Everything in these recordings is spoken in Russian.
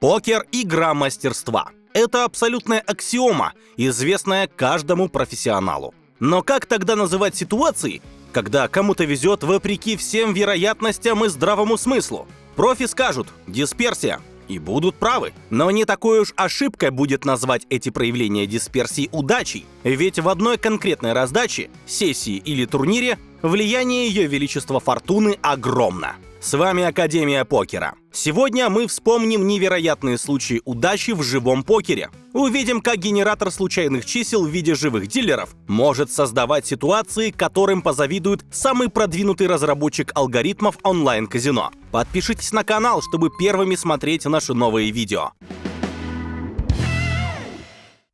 Покер – игра мастерства. Это абсолютная аксиома, известная каждому профессионалу. Но как тогда называть ситуации, когда кому-то везет вопреки всем вероятностям и здравому смыслу? Профи скажут «дисперсия» и будут правы. Но не такой уж ошибкой будет назвать эти проявления дисперсии удачей, ведь в одной конкретной раздаче, сессии или турнире влияние Ее Величества Фортуны огромно. С вами Академия покера. Сегодня мы вспомним невероятные случаи удачи в живом покере. Увидим, как генератор случайных чисел в виде живых дилеров может создавать ситуации, которым позавидует самый продвинутый разработчик алгоритмов онлайн-казино. Подпишитесь на канал, чтобы первыми смотреть наши новые видео.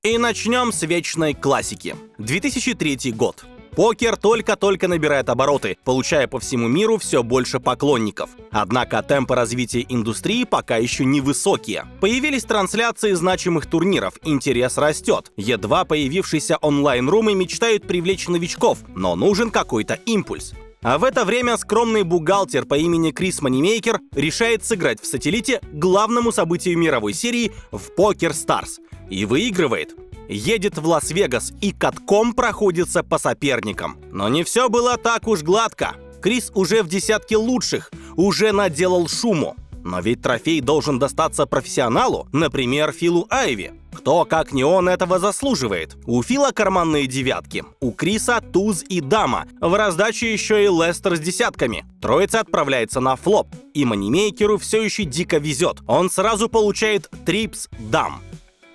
И начнем с вечной классики. 2003 год. Покер только-только набирает обороты, получая по всему миру все больше поклонников. Однако темпы развития индустрии пока еще невысокие. Появились трансляции значимых турниров, интерес растет. Едва появившиеся онлайн-румы мечтают привлечь новичков, но нужен какой-то импульс. А в это время скромный бухгалтер по имени Крис Moneymaker решает сыграть в сателлите главному событию мировой серии в Poker Stars и выигрывает. Едет в Лас-Вегас и катком проходится по соперникам. Но не все было так уж гладко. Крис уже в десятке лучших, уже наделал шуму. Но ведь трофей должен достаться профессионалу, например, Филу Айви. Кто, как не он, этого заслуживает? У Фила карманные девятки, у Криса туз и дама, в раздаче еще и Лестер с десятками. Троица отправляется на флоп, и Moneymaker'у все еще дико везет. Он сразу получает трипс дам.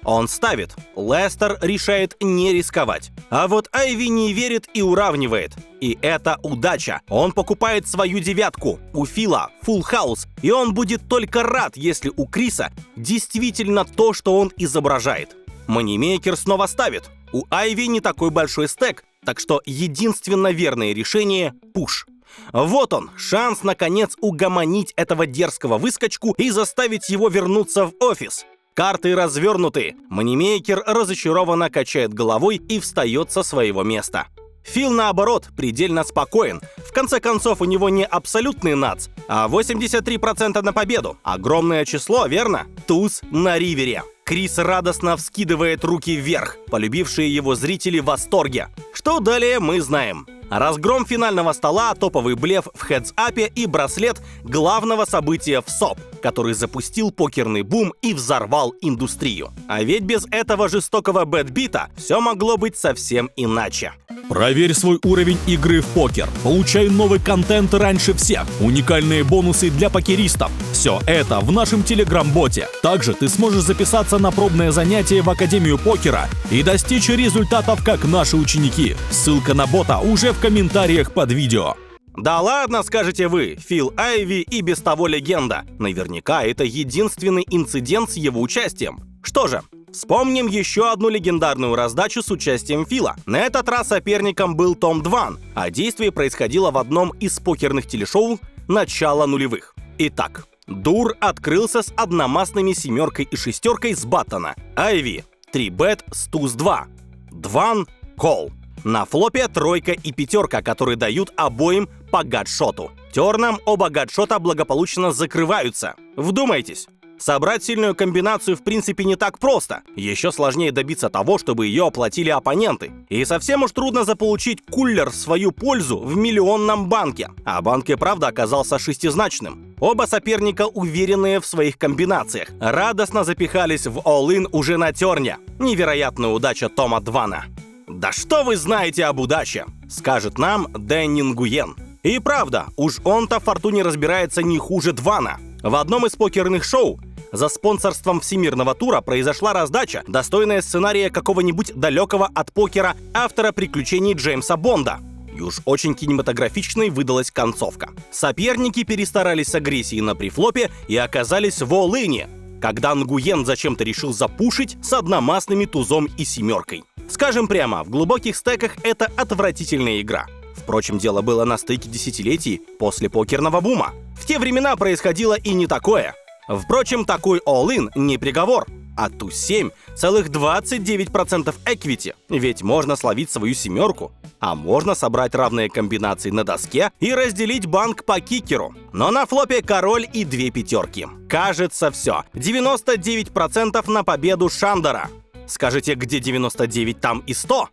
Он ставит. Лестер решает не рисковать. А вот Айви не верит и уравнивает. И это удача. Он покупает свою девятку. У Фила фулл хаус. И он будет только рад, если у Криса действительно то, что он изображает. Moneymaker снова ставит. У Айви не такой большой стэк, так что единственно верное решение – пуш. Вот он, шанс наконец угомонить этого дерзкого выскочку и заставить его вернуться в офис. Карты развернуты. Moneymaker разочарованно качает головой и встает со своего места. Фил, наоборот, предельно спокоен. В конце концов, у него не абсолютный нац, а 83% на победу. Огромное число, верно? Туз на ривере. Крис радостно вскидывает руки вверх. Полюбившие его зрители в восторге. Что далее, мы знаем. Разгром финального стола, топовый блеф в хедс-апе и браслет главного события в СОП, который запустил покерный бум и взорвал индустрию. А ведь без этого жестокого бэтбита все могло быть совсем иначе. Проверь свой уровень игры в покер. Получай новый контент раньше всех. Уникальные бонусы для покеристов. Все это в нашем телеграм-боте. Также ты сможешь записаться на пробное занятие в Академию покера и достичь результатов, как наши ученики. Ссылка на бота уже в комментариях под видео. Да ладно, скажете вы, Фил Айви и без того легенда. Наверняка это единственный инцидент с его участием. Что же, вспомним еще одну легендарную раздачу с участием Фила. На этот раз соперником был Том Дван, а действие происходило в одном из покерных телешоу начала нулевых. Итак, Дур открылся с одномастными семеркой и шестеркой с баттона. Айви 3-бет с туз-2. Дван кол. На флопе тройка и пятерка, которые дают обоим по гадшоту. Терном оба гадшота благополучно закрываются. Вдумайтесь. Собрать сильную комбинацию в принципе не так просто. Еще сложнее добиться того, чтобы ее оплатили оппоненты. И совсем уж трудно заполучить кулер в свою пользу в миллионном банке. А банк и правда оказался шестизначным. Оба соперника, уверенные в своих комбинациях, радостно запихались в all-in уже на терне. Невероятная удача Тома Двана. «Да что вы знаете об удаче?» — скажет нам Дэнни Нгуен. И правда, уж он-то в фортуне разбирается не хуже Двана. В одном из покерных шоу за спонсорством Всемирного тура произошла раздача, достойная сценария какого-нибудь далекого от покера автора приключений Джеймса Бонда. И уж очень кинематографичной выдалась концовка. Соперники перестарались с агрессией на префлопе и оказались в all-ин'е, когда Нгуен зачем-то решил запушить с одномастными тузом и семеркой. Скажем прямо, в глубоких стеках это отвратительная игра. Впрочем, дело было на стыке десятилетий после покерного бума. В те времена происходило и не такое. Впрочем, такой all-in не приговор. а туз 7 целых 29% эквити, ведь можно словить свою семерку, а можно собрать равные комбинации на доске и разделить банк по кикеру. Но на флопе король и 2 пятерки. Кажется, все. 99% на победу Шандора. Скажите, где 99, там и 100?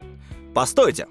Постойте.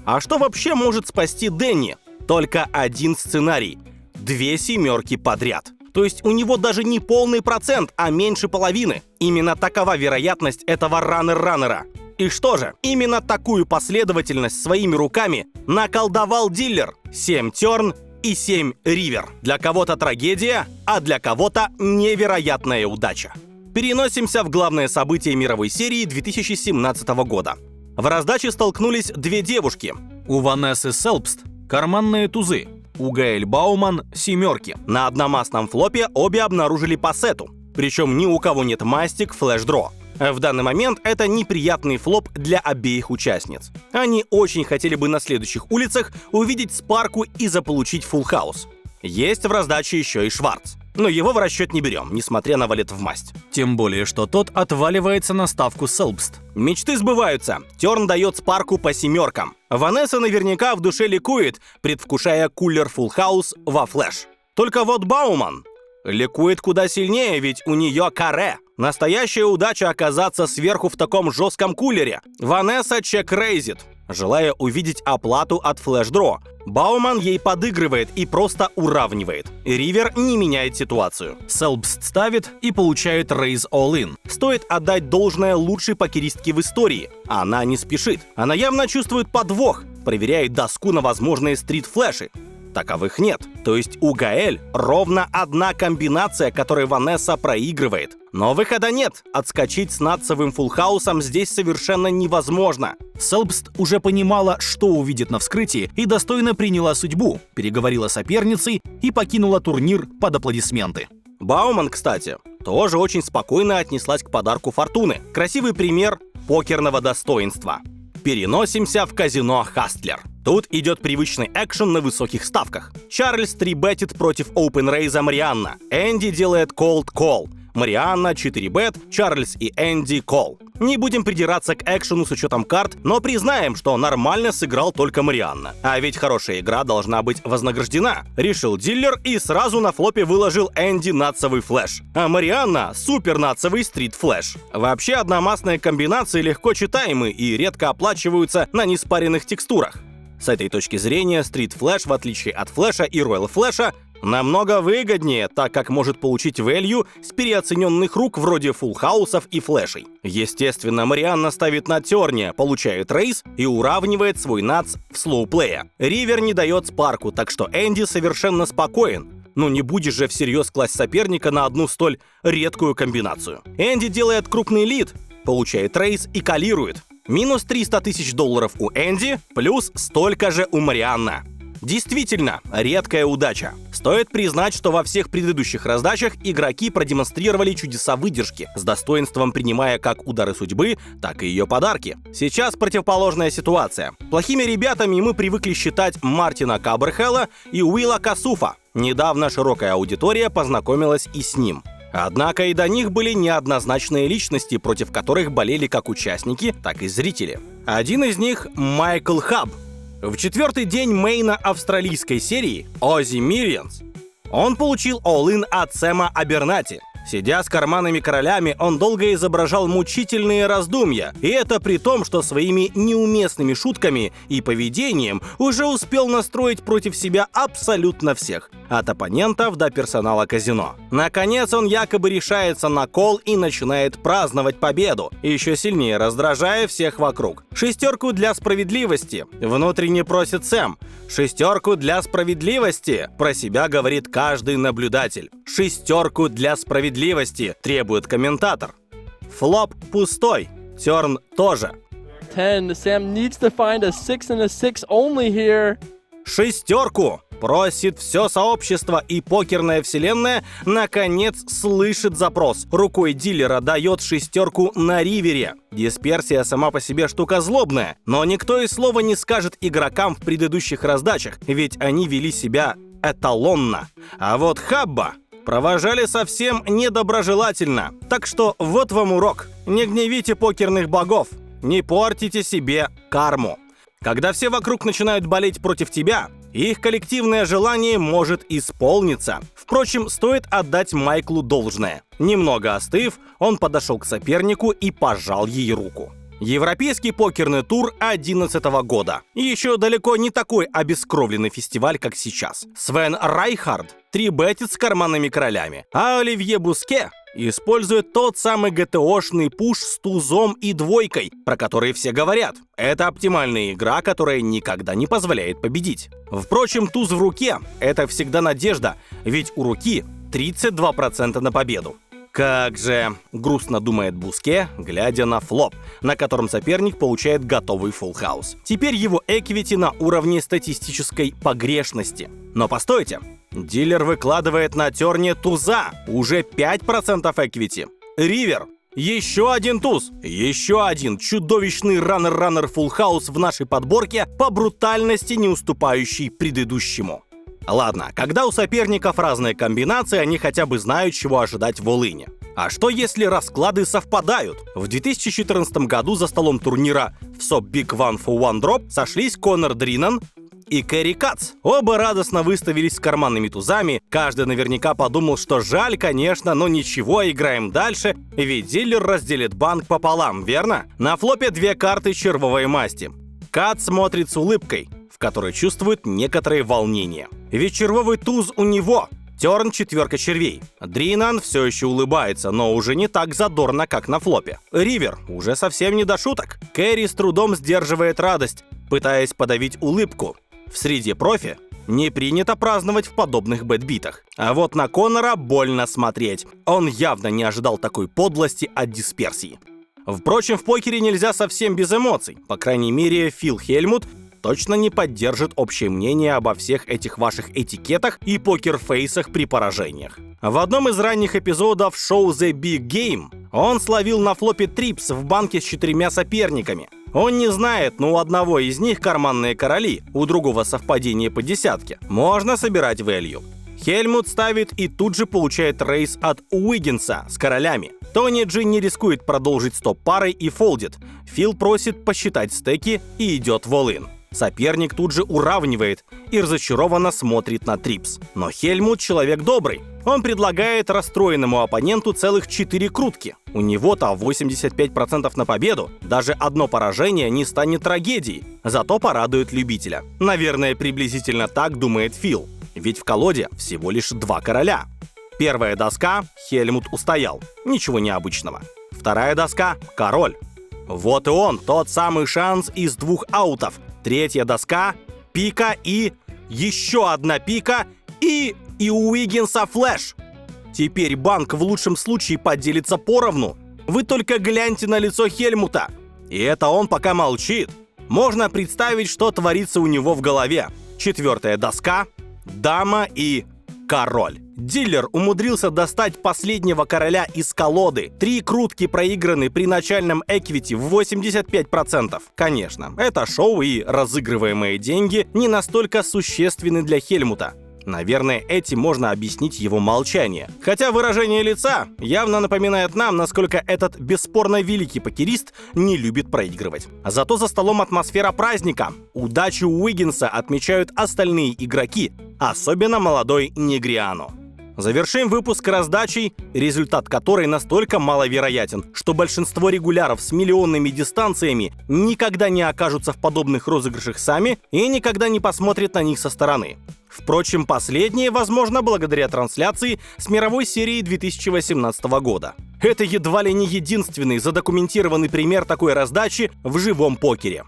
А что вообще может спасти Дэнни? Только один сценарий. 2 семерки подряд. То есть у него даже не полный процент, а меньше половины. Именно такова вероятность этого раннера. И что же, именно такую последовательность своими руками наколдовал дилер. 7 терн и 7 ривер. Для кого-то трагедия, а для кого-то невероятная удача. Переносимся в главное событие мировой серии 2017 года. В раздаче столкнулись 2 девушки. У Ванессы Селбст карманные тузы, у Гаэль Бауман семерки. На одномастном флопе обе обнаружили по сету. Причем ни у кого нет мастик флэш-дро. В данный момент это неприятный флоп для обеих участниц. Они очень хотели бы на следующих улицах увидеть Спарку и заполучить фулл хаус. Есть в раздаче еще и Шварц. Но его в расчет не берем, несмотря на валет в масть. Тем более, что тот отваливается на ставку Селбст. Мечты сбываются. Терн дает Спарку по семеркам. Ванесса наверняка в душе ликует, предвкушая кулер фулл хаус во флэш. Только вот Бауман ликует куда сильнее, ведь у нее каре. Настоящая удача оказаться сверху в таком жестком кулере. Ванесса чек-рейзит, желая увидеть оплату от флэш-дро. Бауман ей подыгрывает и просто уравнивает. Ривер не меняет ситуацию. Селбст ставит и получает рейз all-in. Стоит отдать должное лучшей покеристке в истории. Она не спешит. Она явно чувствует подвох, проверяет доску на возможные стрит-флэши. Таковых нет. То есть у Гаэль ровно одна комбинация, которой Ванесса проигрывает. Но выхода нет. Отскочить с нацевым фулл-хаусом здесь совершенно невозможно. Селбст уже понимала, что увидит на вскрытии, и достойно приняла судьбу, переговорила с соперницей и покинула турнир под аплодисменты. Бауман, кстати, тоже очень спокойно отнеслась к подарку фортуны. Красивый пример покерного достоинства. Переносимся в казино Хастлер. Тут идет привычный экшен на высоких ставках. Чарльз трибетит против опенрейза Марианна. Энди делает cold call. Марианна 4-бет, Чарльз и Энди call. Не будем придираться к экшену с учетом карт, но признаем, что нормально сыграл только Марианна. А ведь хорошая игра должна быть вознаграждена. Решил дилер и сразу на флопе выложил Энди нацевый флэш. А Марианна супер нацевый стрит флэш. Вообще одномастные комбинации легко читаемы и редко оплачиваются на неспаренных текстурах. С этой точки зрения стрит флэш, в отличие от флэша и роял флэша, намного выгоднее, так как может получить value с переоцененных рук вроде фулл-хаусов и флэшей. Естественно, Марианна ставит на терне, получает рейс и уравнивает свой нац в слоуплея. Ривер не дает Спарку, так что Энди совершенно спокоен. Ну не будешь же всерьез класть соперника на одну столь редкую комбинацию. Энди делает крупный лид, получает рейс и калирует. Минус 300 тысяч долларов у Энди, плюс столько же у Марианна. Действительно, редкая удача. Стоит признать, что во всех предыдущих раздачах игроки продемонстрировали чудеса выдержки, с достоинством принимая как удары судьбы, так и ее подарки. Сейчас противоположная ситуация. Плохими ребятами мы привыкли считать Мартина Кабрхелла и Уилла Касуфа. Недавно широкая аудитория познакомилась и с ним. Однако и до них были неоднозначные личности, против которых болели как участники, так и зрители. Один из них — Майкл Хабб. В 4-й день мейна австралийской серии Ozzy Millions он получил all-in от Сэма Абернати. Сидя с карманными королями, он долго изображал мучительные раздумья, и это при том, что своими неуместными шутками и поведением уже успел настроить против себя абсолютно всех, от оппонентов до персонала казино. Наконец он якобы решается на кол и начинает праздновать победу, еще сильнее раздражая всех вокруг. Шестерку для справедливости, внутренне просит Сэм. Шестерку для справедливости, про себя говорит каждый наблюдатель. Шестерку для справедливости, требует комментатор. Флоп пустой, терн тоже. 10. Sam needs to find a 6 and a 6 only here. Шестерку просит все сообщество, и покерная вселенная наконец слышит запрос. Рукой дилера дает шестерку на ривере. Дисперсия сама по себе штука злобная, но никто и слова не скажет игрокам в предыдущих раздачах, ведь они вели себя эталонно. А вот Хабба провожали совсем недоброжелательно. Так что вот вам урок. Не гневите покерных богов, не портите себе карму. Когда все вокруг начинают болеть против тебя, их коллективное желание может исполниться. Впрочем, стоит отдать Майклу должное. Немного остыв, он подошел к сопернику и пожал ей руку. Европейский покерный тур 2011 года. Еще далеко не такой обескровленный фестиваль, как сейчас. Свен Райхард трибетит с карманными королями, а Оливье Буске использует тот самый ГТОшный пуш с тузом и двойкой, про который все говорят. Это оптимальная игра, которая никогда не позволяет победить. Впрочем, туз в руке – это всегда надежда, ведь у руки 32% на победу. Как же, грустно думает Буске, глядя на флоп, на котором соперник получает готовый фулл хаус. Теперь его эквити на уровне статистической погрешности. Но постойте, дилер выкладывает на терне туза, уже 5% эквити. Ривер. Еще один туз, еще один чудовищный раннер фулл хаус в нашей подборке, по брутальности не уступающий предыдущему. Ладно, когда у соперников разные комбинации, они хотя бы знают, чего ожидать в all-in. А что если расклады совпадают? В 2014 году за столом турнира в SOP Big One for One Drop сошлись Конор Дринан и Кэрри Кац. Оба радостно выставились с карманными тузами. Каждый наверняка подумал, что жаль, конечно, но ничего, играем дальше, ведь дилер разделит банк пополам, верно? На флопе две карты червовой масти. Кац смотрит с улыбкой, в которой чувствует некоторые волнения. Ведь червовый туз у него. Терн четверка червей. Дринан все еще улыбается, но уже не так задорно, как на флопе. Ривер уже совсем не до шуток. Кэрри с трудом сдерживает радость, пытаясь подавить улыбку. В среде профи не принято праздновать в подобных бэтбитах. А вот на Конора больно смотреть. Он явно не ожидал такой подлости от дисперсии. Впрочем, в покере нельзя совсем без эмоций. По крайней мере, Фил Хельмут точно не поддержит общее мнение обо всех этих ваших этикетах и покерфейсах при поражениях. В одном из ранних эпизодов шоу The Big Game он словил на флопе трипс в банке с 4 соперниками. Он не знает, но у одного из них карманные короли, у другого совпадение по десятке. Можно собирать value. Хельмут ставит и тут же получает рейс от Уиггинса с королями. Тони Джи не рискует продолжить стоп-парой и фолдит. Фил просит посчитать стеки и идет в all-in. Соперник тут же уравнивает и разочарованно смотрит на трипс. Но Хельмут человек добрый. Он предлагает расстроенному оппоненту целых 4 крутки. У него-то 85% на победу. Даже одно поражение не станет трагедией. Зато порадует любителя. Наверное, приблизительно так думает Фил. Ведь в колоде всего лишь 2 короля. Первая доска — Хельмут устоял. Ничего необычного. Вторая доска — король. Вот и он, тот самый шанс из 2 аутов. Третья доска — пика и еще одна пика и у Уиггинса флэш. Теперь банк в лучшем случае поделится поровну. Вы только гляньте на лицо Хельмута. И это он пока молчит. Можно представить, что творится у него в голове. Четвертая доска — дама и король. Дилер умудрился достать последнего короля из колоды. 3 крутки проиграны при начальном эквити в 85%. Конечно, это шоу и разыгрываемые деньги не настолько существенны для Хельмута. Наверное, этим можно объяснить его молчание. Хотя выражение лица явно напоминает нам, насколько этот бесспорно великий покерист не любит проигрывать. Зато за столом атмосфера праздника. Удачу Уиггинса отмечают остальные игроки, особенно молодой Негриано. Завершим выпуск раздачей, результат которой настолько маловероятен, что большинство регуляров с миллионными дистанциями никогда не окажутся в подобных розыгрышах сами и никогда не посмотрят на них со стороны. Впрочем, последнее, возможно, благодаря трансляции с мировой серии 2018 года. Это едва ли не единственный задокументированный пример такой раздачи в живом покере.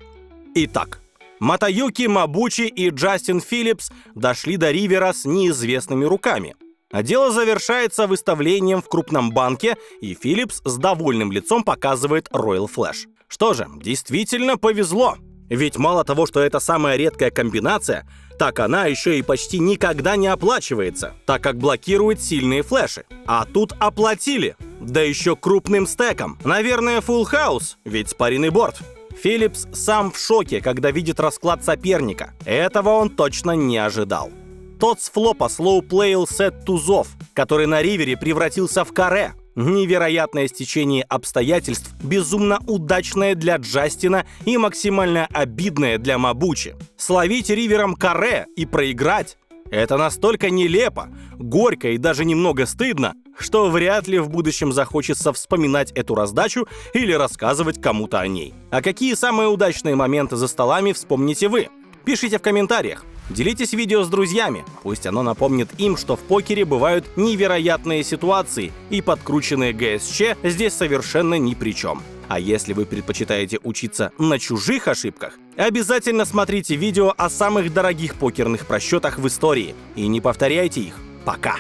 Итак, Матаюки Мабучи и Джастин Филлипс дошли до ривера с неизвестными руками. А дело завершается выставлением в крупном банке, и Филлипс с довольным лицом показывает Royal Flush. Что же, действительно повезло. Ведь мало того, что это самая редкая комбинация, так она еще и почти никогда не оплачивается, так как блокирует сильные флеши. А тут оплатили. Да еще крупным стеком. Наверное, full house, ведь спаренный борт. Филлипс сам в шоке, когда видит расклад соперника. Этого он точно не ожидал. Тот с флопа слоуплеил сет тузов, который на ривере превратился в каре. Невероятное стечение обстоятельств, безумно удачное для Джастина и максимально обидное для Мабучи. Словить ривером каре и проиграть — это настолько нелепо, горько и даже немного стыдно, что вряд ли в будущем захочется вспоминать эту раздачу или рассказывать кому-то о ней. А какие самые удачные моменты за столами вспомните вы? Пишите в комментариях. Делитесь видео с друзьями, пусть оно напомнит им, что в покере бывают невероятные ситуации, и подкрученные ГСЧ здесь совершенно ни при чем. А если вы предпочитаете учиться на чужих ошибках, обязательно смотрите видео о самых дорогих покерных просчетах в истории и не повторяйте их. Пока!